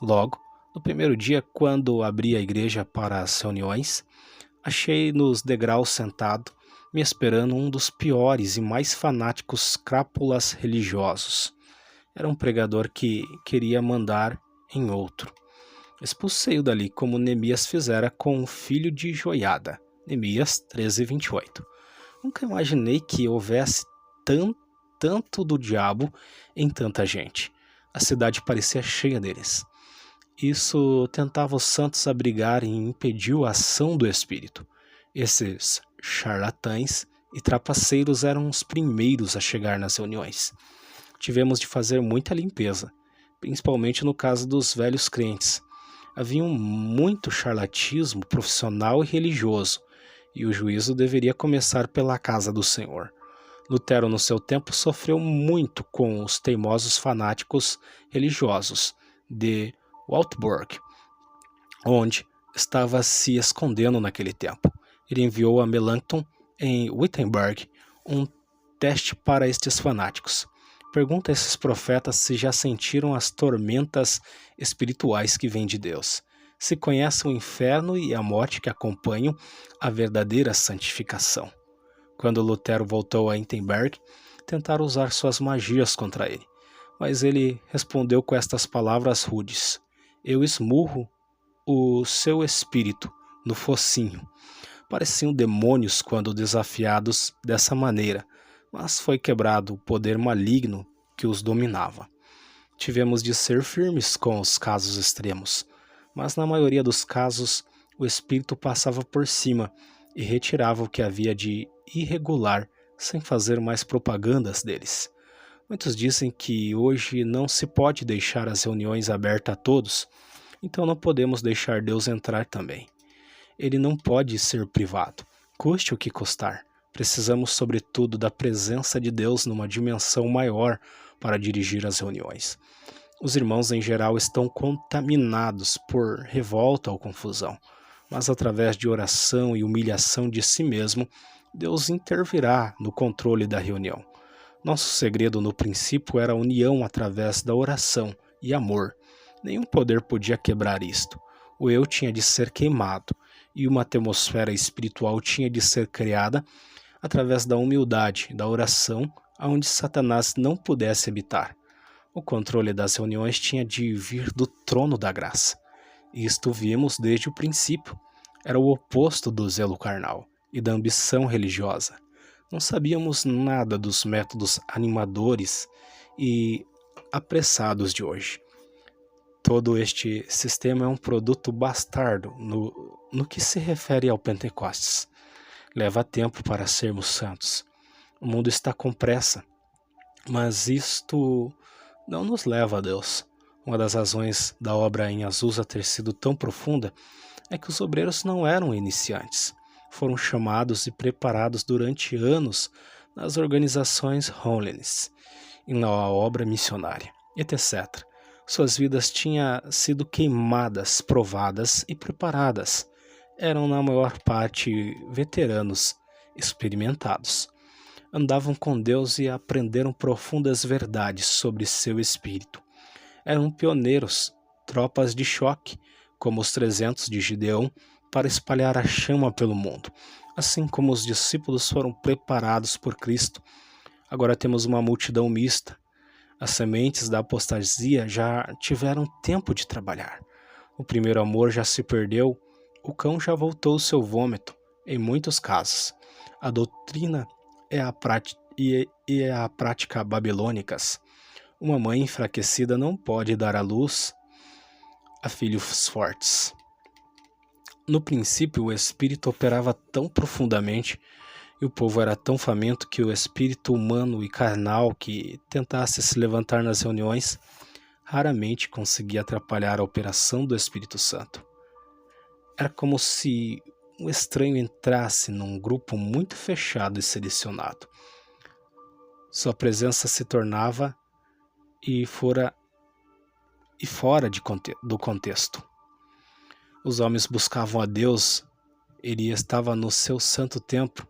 Logo, no primeiro dia, quando abri a igreja para as reuniões, achei nos degraus sentado, me esperando um dos piores e mais fanáticos crápulas religiosos. Era um pregador que queria mandar em outro. Expulsei-o dali como Neemias fizera com o filho de Joiada. Neemias 13:28. Nunca imaginei que houvesse tanto do diabo em tanta gente. A cidade parecia cheia deles. Isso tentava os santos abrigar e impediu a ação do Espírito. Esses charlatães e trapaceiros eram os primeiros a chegar nas reuniões. Tivemos de fazer muita limpeza, principalmente no caso dos velhos crentes. Havia muito charlatismo profissional e religioso, e o juízo deveria começar pela casa do Senhor. Lutero, no seu tempo, sofreu muito com os teimosos fanáticos religiosos de Wartburg, onde estava se escondendo naquele tempo. Ele enviou a Melanchthon, em Wittenberg, um teste para estes fanáticos. Pergunta a esses profetas se já sentiram as tormentas espirituais que vêm de Deus, se conhecem o inferno e a morte que acompanham a verdadeira santificação. Quando Lutero voltou a Wittenberg, tentaram usar suas magias contra ele, mas ele respondeu com estas palavras rudes: "Eu esmurro o seu espírito no focinho." Pareciam demônios quando desafiados dessa maneira, mas foi quebrado o poder maligno que os dominava. Tivemos de ser firmes com os casos extremos, mas na maioria dos casos o espírito passava por cima e retirava o que havia de irregular sem fazer mais propagandas deles. Muitos dizem que hoje não se pode deixar as reuniões abertas a todos, então não podemos deixar Deus entrar também. Ele não pode ser privado, custe o que custar. Precisamos, sobretudo, da presença de Deus numa dimensão maior para dirigir as reuniões. Os irmãos, em geral, estão contaminados por revolta ou confusão, mas através de oração e humilhação de si mesmo, Deus intervirá no controle da reunião. Nosso segredo no princípio era a união através da oração e amor. Nenhum poder podia quebrar isto. O eu tinha de ser queimado, e uma atmosfera espiritual tinha de ser criada através da humildade, da oração, aonde Satanás não pudesse habitar. O controle das reuniões tinha de vir do trono da graça. Isto vimos desde o princípio. Era o oposto do zelo carnal e da ambição religiosa. Não sabíamos nada dos métodos animadores e apressados de hoje. Todo este sistema é um produto bastardo no que se refere ao Pentecostes. Leva tempo para sermos santos. O mundo está com pressa, mas isto não nos leva a Deus. Uma das razões da obra em Azusa ter sido tão profunda é que os obreiros não eram iniciantes. Foram chamados e preparados durante anos nas organizações Holiness e na obra missionária, etc. Suas vidas tinham sido queimadas, provadas e preparadas. Eram, na maior parte, veteranos experimentados. Andavam com Deus e aprenderam profundas verdades sobre seu espírito. Eram pioneiros, tropas de choque, como os 300 de Gideão, para espalhar a chama pelo mundo. Assim como os discípulos foram preparados por Cristo, agora temos uma multidão mista. As sementes da apostasia já tiveram tempo de trabalhar. O primeiro amor já se perdeu, o cão já voltou ao seu vômito, em muitos casos. A doutrina e a prática babilônicas. Uma mãe enfraquecida não pode dar à luz a filhos fortes. No princípio, o espírito operava tão profundamente e o povo era tão faminto que o espírito humano e carnal que tentasse se levantar nas reuniões raramente conseguia atrapalhar a operação do Espírito Santo. Era como se um estranho entrasse num grupo muito fechado e selecionado. Sua presença se tornava fora do contexto. Os homens buscavam a Deus, ele estava no seu santo templo,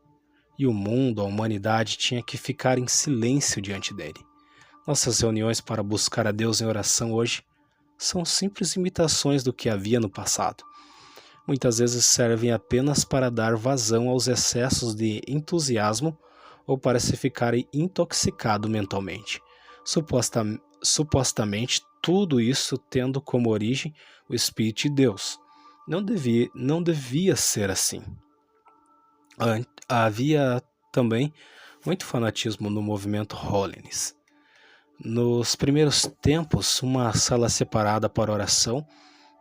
e o mundo, a humanidade, tinha que ficar em silêncio diante dele. Nossas reuniões para buscar a Deus em oração hoje são simples imitações do que havia no passado. Muitas vezes servem apenas para dar vazão aos excessos de entusiasmo ou para se ficar intoxicado mentalmente. Supostamente, tudo isso tendo como origem o Espírito de Deus. Não devia ser assim. Havia também muito fanatismo no movimento Holiness. Nos primeiros tempos, uma sala separada para oração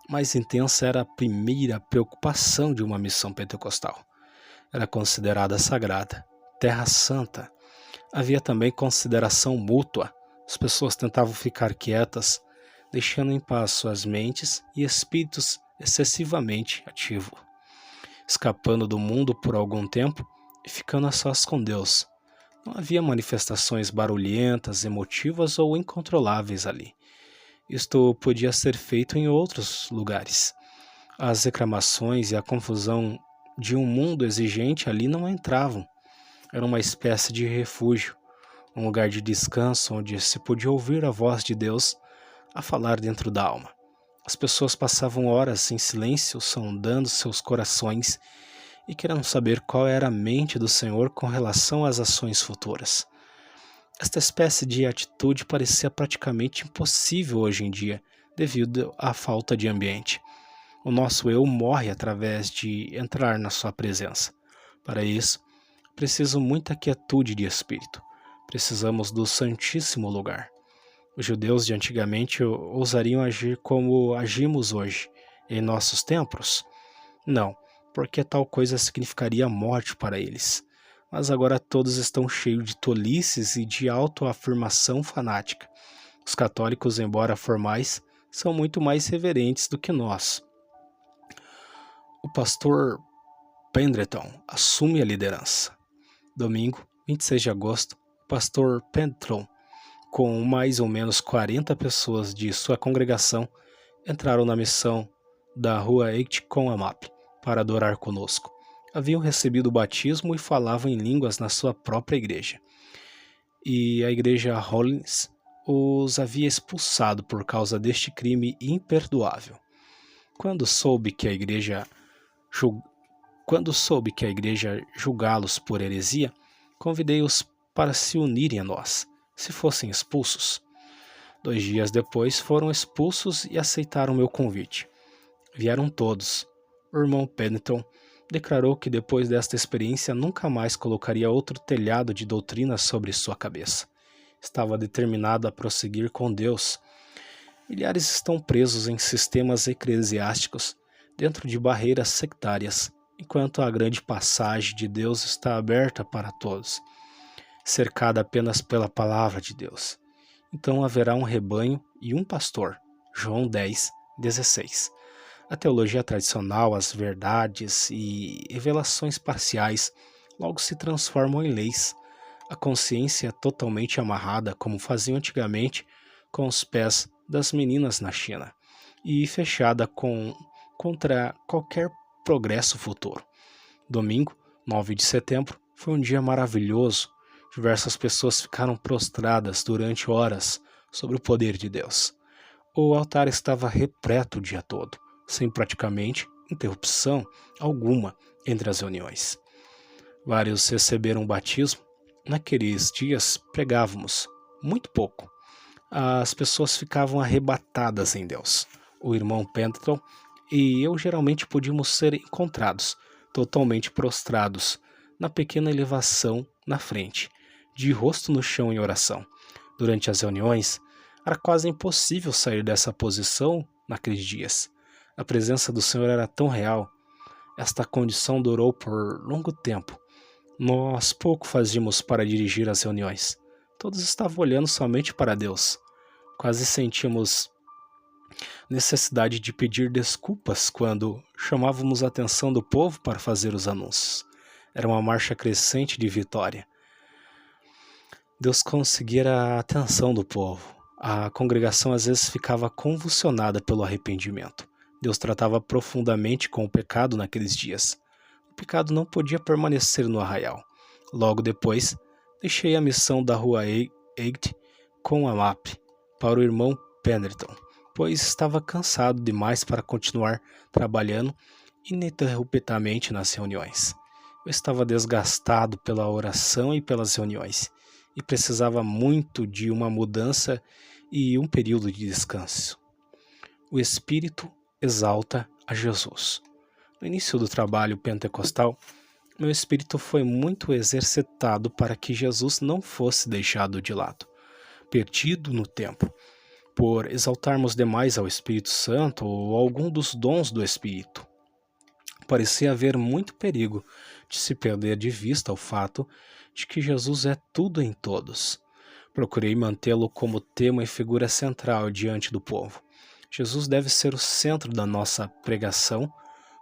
mais intensa era a primeira preocupação de uma missão pentecostal. Era considerada sagrada, terra santa. Havia também consideração mútua. As pessoas tentavam ficar quietas, deixando em paz suas mentes e espíritos excessivamente ativos. escapando do mundo por algum tempo e ficando a sós com Deus. Não havia manifestações barulhentas, emotivas ou incontroláveis ali. Isto podia ser feito em outros lugares. As reclamações e a confusão de um mundo exigente ali não entravam. Era uma espécie de refúgio, um lugar de descanso onde se podia ouvir a voz de Deus a falar dentro da alma. As pessoas passavam horas em silêncio, sondando seus corações e querendo saber qual era a mente do Senhor com relação às ações futuras. Esta espécie de atitude parecia praticamente impossível hoje em dia, devido à falta de ambiente. O nosso eu morre através de entrar na sua presença. Para isso, preciso muita quietude de espírito. Precisamos do Santíssimo Lugar. Os judeus de antigamente ousariam agir como agimos hoje, em nossos templos? Não, porque tal coisa significaria morte para eles. Mas agora todos estão cheios de tolices e de autoafirmação fanática. Os católicos, embora formais, são muito mais reverentes do que nós. O pastor Pendleton assume a liderança. Domingo, 26 de agosto, o pastor Pendleton, com mais ou menos 40 pessoas de sua congregação, entraram na missão da rua Eight com a MAP para adorar conosco. Haviam recebido o batismo e falavam em línguas na sua própria igreja. E a igreja Hollins os havia expulsado por causa deste crime imperdoável. Quando soube que a igreja julgá-los por heresia, convidei-os para se unirem a nós, se fossem expulsos. 2 dias depois foram expulsos e aceitaram meu convite. Vieram todos. O irmão Pennington declarou que depois desta experiência nunca mais colocaria outro telhado de doutrina sobre sua cabeça. Estava determinado a prosseguir com Deus. Milhares estão presos em sistemas eclesiásticos, dentro de barreiras sectárias, enquanto a grande passagem de Deus está aberta para todos, cercada apenas pela palavra de Deus. Então haverá um rebanho e um pastor. João 10, 16. A teologia tradicional, as verdades e revelações parciais logo se transformam em leis. A consciência é totalmente amarrada, como faziam antigamente com os pés das meninas na China, e fechada contra qualquer progresso futuro. Domingo, 9 de setembro, foi um dia maravilhoso. Diversas pessoas ficaram prostradas durante horas sobre o poder de Deus. O altar estava repleto o dia todo, sem praticamente interrupção alguma entre as reuniões. Vários receberam batismo. Naqueles dias pregávamos muito pouco. As pessoas ficavam arrebatadas em Deus. O irmão Pendleton e eu geralmente podíamos ser encontrados, totalmente prostrados, na pequena elevação na frente, de rosto no chão em oração. Durante as reuniões, era quase impossível sair dessa posição naqueles dias. A presença do Senhor era tão real. Esta condição durou por longo tempo. Nós pouco fazíamos para dirigir as reuniões. Todos estavam olhando somente para Deus. Quase sentíamos necessidade de pedir desculpas quando chamávamos a atenção do povo para fazer os anúncios. Era uma marcha crescente de vitória. Deus conseguira a atenção do povo. A congregação às vezes ficava convulsionada pelo arrependimento. Deus tratava profundamente com o pecado naqueles dias. O pecado não podia permanecer no arraial. Logo depois, deixei a missão da rua Eight com a MAP para o irmão Pendleton, pois estava cansado demais para continuar trabalhando ininterruptamente nas reuniões. Eu estava desgastado pela oração e pelas reuniões, e precisava muito de uma mudança e um período de descanso. O Espírito exalta a Jesus. No início do trabalho pentecostal, meu espírito foi muito exercitado para que Jesus não fosse deixado de lado, perdido no tempo, por exaltarmos demais ao Espírito Santo ou algum dos dons do Espírito. Parecia haver muito perigo de se perder de vista o fato de que Jesus é tudo em todos. Procurei mantê-lo como tema e figura central diante do povo. Jesus deve ser o centro da nossa pregação,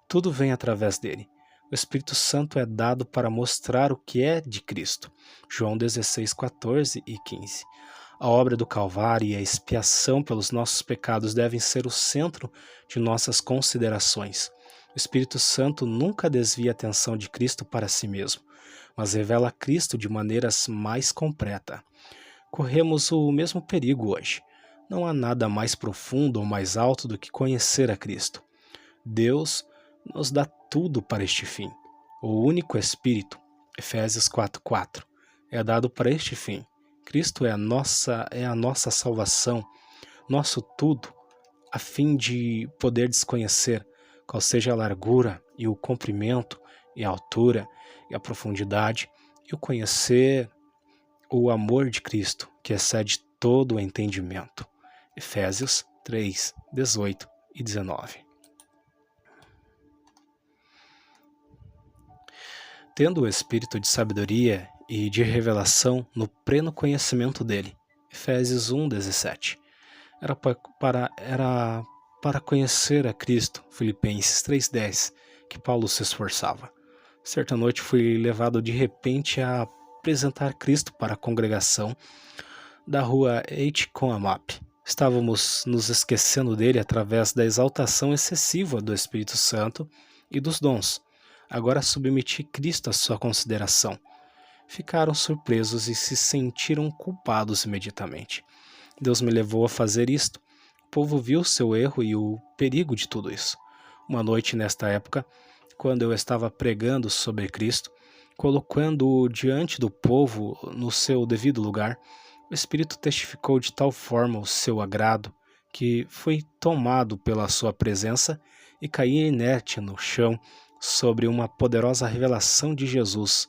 tudo vem através dele. O Espírito Santo é dado para mostrar o que é de Cristo. João 16, 14 e 15. A obra do Calvário e a expiação pelos nossos pecados devem ser o centro de nossas considerações. O Espírito Santo nunca desvia a atenção de Cristo para si mesmo, mas revela Cristo de maneiras mais completa. Corremos o mesmo perigo hoje. Não há nada mais profundo ou mais alto do que conhecer a Cristo. Deus nos dá tudo para este fim. O único Espírito, Efésios 4:4, é dado para este fim. Cristo é a nossa salvação, nosso tudo, a fim de poder desconhecer qual seja a largura e o comprimento e a altura e a profundidade e o conhecer o amor de Cristo, que excede todo o entendimento. Efésios 3, 18 e 19. Tendo o espírito de sabedoria e de revelação no pleno conhecimento dele. Efésios 1, 17. Era para conhecer a Cristo, Filipenses 3,10, que Paulo se esforçava. Certa noite fui levado de repente a apresentar Cristo para a congregação da rua Eitcomamap. Estávamos nos esquecendo dele através da exaltação excessiva do Espírito Santo e dos dons. Agora submeti Cristo à sua consideração. Ficaram surpresos e se sentiram culpados imediatamente. Deus me levou a fazer isto. O povo viu seu erro e o perigo de tudo isso. Uma noite nesta época, quando eu estava pregando sobre Cristo, colocando-o diante do povo no seu devido lugar, o Espírito testificou de tal forma o seu agrado que fui tomado pela sua presença e caí inerte no chão sobre uma poderosa revelação de Jesus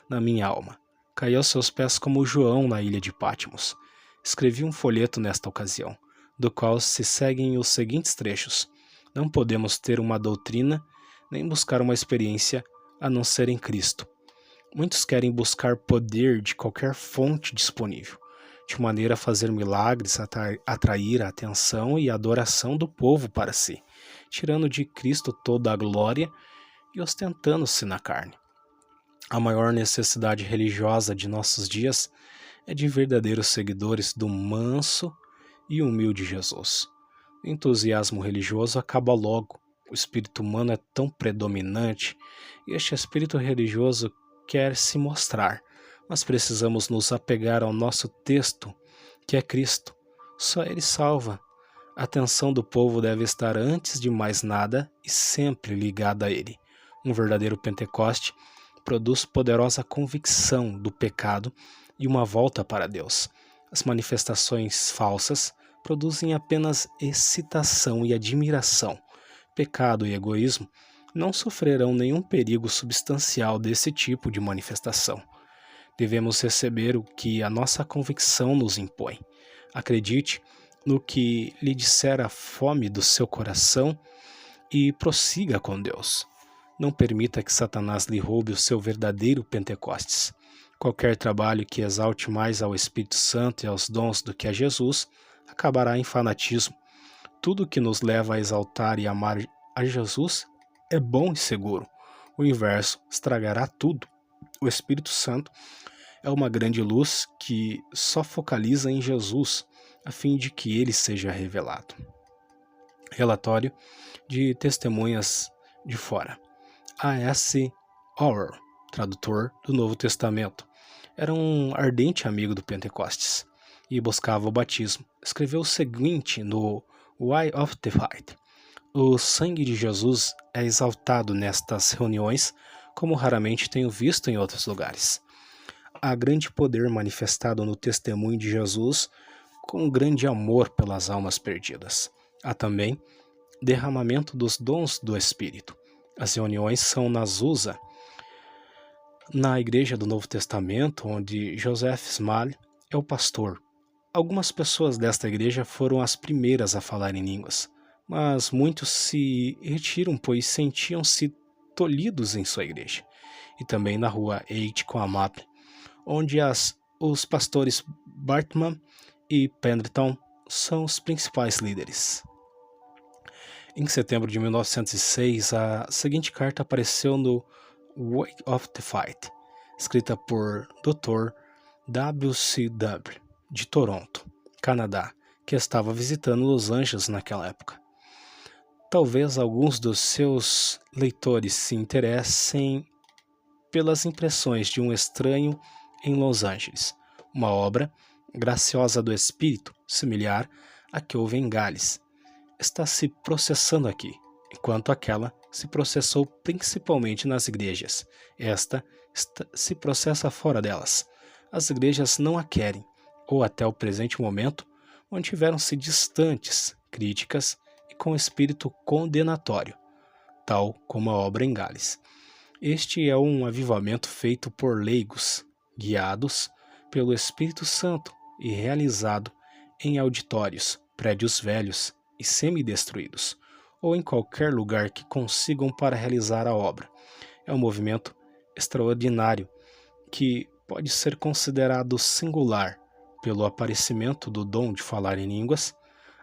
na minha alma. Caí aos seus pés como João na ilha de Patmos. Escrevi um folheto nesta ocasião, do qual se seguem os seguintes trechos. Não podemos ter uma doutrina, nem buscar uma experiência, a não ser em Cristo. Muitos querem buscar poder de qualquer fonte disponível, de maneira a fazer milagres, atrair a atenção e a adoração do povo para si, tirando de Cristo toda a glória e ostentando-se na carne. A maior necessidade religiosa de nossos dias é de verdadeiros seguidores do manso e humilde Jesus. O entusiasmo religioso acaba logo. O espírito humano é tão predominante e este espírito religioso quer se mostrar, mas precisamos nos apegar ao nosso texto, que é Cristo. Só Ele salva. A atenção do povo deve estar antes de mais nada e sempre ligada a Ele. Um verdadeiro Pentecoste produz poderosa convicção do pecado e uma volta para Deus. As manifestações falsas produzem apenas excitação e admiração. Pecado e egoísmo não sofrerão nenhum perigo substancial desse tipo de manifestação. Devemos receber o que a nossa convicção nos impõe. Acredite no que lhe disser a fome do seu coração e prossiga com Deus. Não permita que Satanás lhe roube o seu verdadeiro Pentecostes. Qualquer trabalho que exalte mais ao Espírito Santo e aos dons do que a Jesus acabará em fanatismo. Tudo que nos leva a exaltar e amar a Jesus é bom e seguro. O inverso estragará tudo. O Espírito Santo é uma grande luz que só focaliza em Jesus, a fim de que ele seja revelado. Relatório de testemunhas de fora. A.S. Orwell, tradutor do Novo Testamento, era um ardente amigo do Pentecostes e buscava o batismo. Escreveu o seguinte no Why of the Fight: o sangue de Jesus é exaltado nestas reuniões como raramente tenho visto em outros lugares. Há grande poder manifestado no testemunho de Jesus com grande amor pelas almas perdidas. Há também derramamento dos dons do Espírito. As reuniões são na Azusa, na Igreja do Novo Testamento, onde Joseph Small é o pastor. Algumas pessoas desta igreja foram as primeiras a falar em línguas, mas muitos se retiram pois sentiam-se tolhidos em sua igreja. E também na rua Eitcomamap, onde os pastores Bartman e Pendleton são os principais líderes. Em setembro de 1906, a seguinte carta apareceu no Wake of the Fight, escrita por Dr. W.C.W., de Toronto, Canadá, que estava visitando Los Angeles naquela época. Talvez alguns dos seus leitores se interessem pelas impressões de um estranho em Los Angeles, uma obra graciosa do espírito, similar à que houve em Gales. Está se processando aqui, enquanto aquela se processou principalmente nas igrejas. Esta se processa fora delas. As igrejas não a querem, ou até o presente momento, mantiveram-se distantes, críticas e com espírito condenatório, tal como a obra em Gales. Este é um avivamento feito por leigos, guiados pelo Espírito Santo e realizado em auditórios, prédios velhos e semi-destruídos, ou em qualquer lugar que consigam para realizar a obra. É um movimento extraordinário que pode ser considerado singular pelo aparecimento do dom de falar em línguas.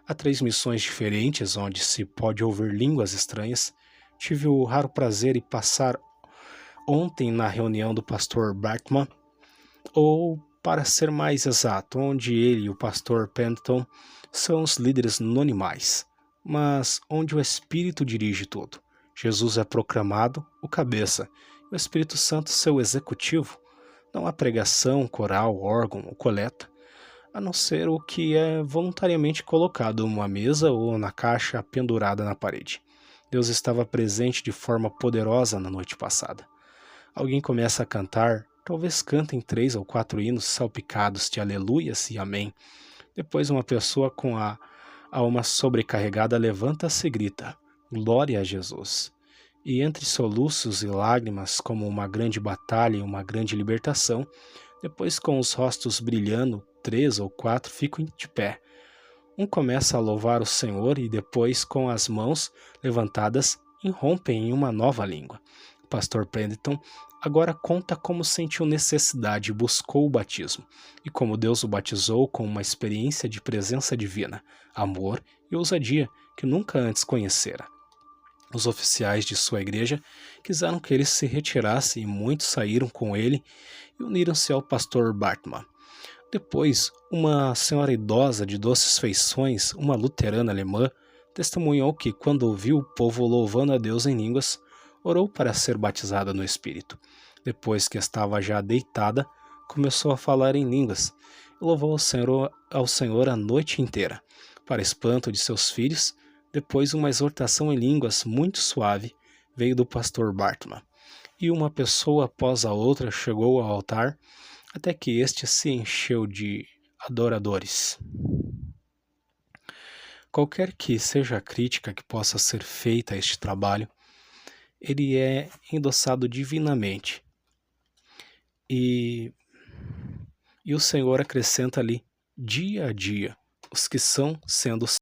Há 3 missões diferentes onde se pode ouvir línguas estranhas. Tive o raro prazer de passar ontem na reunião do pastor Bartman, ou, para ser mais exato, onde ele e o pastor Pendleton são os líderes nonimais, mas onde o Espírito dirige tudo. Jesus é proclamado o cabeça, e o Espírito Santo seu executivo. Não há pregação, coral, órgão ou coleta, a não ser o que é voluntariamente colocado numa mesa ou na caixa pendurada na parede. Deus estava presente de forma poderosa na noite passada. Alguém começa a cantar, talvez cantem 3 ou 4 hinos salpicados de aleluias e amém. Depois uma pessoa com a alma sobrecarregada levanta-se e grita, glória a Jesus. E entre soluços e lágrimas, como uma grande batalha e uma grande libertação, depois com os rostos brilhando, 3 ou 4 ficam de pé. Um começa a louvar o Senhor e depois, com as mãos levantadas, irrompem em uma nova língua. O pastor Pendleton agora conta como sentiu necessidade e buscou o batismo, e como Deus o batizou com uma experiência de presença divina, amor e ousadia que nunca antes conhecera. Os oficiais de sua igreja quiseram que ele se retirasse e muitos saíram com ele e uniram-se ao pastor Bartman. Depois, uma senhora idosa de doces feições, uma luterana alemã, testemunhou que, quando ouviu o povo louvando a Deus em línguas, orou para ser batizada no Espírito. Depois que estava já deitada, começou a falar em línguas e louvou ao Senhor a noite inteira. Para espanto de seus filhos, depois uma exortação em línguas muito suave veio do pastor Bartman, e uma pessoa após a outra chegou ao altar, até que este se encheu de adoradores. Qualquer que seja a crítica que possa ser feita a este trabalho, ele é endossado divinamente. E o Senhor acrescenta ali, dia a dia, os que são sendo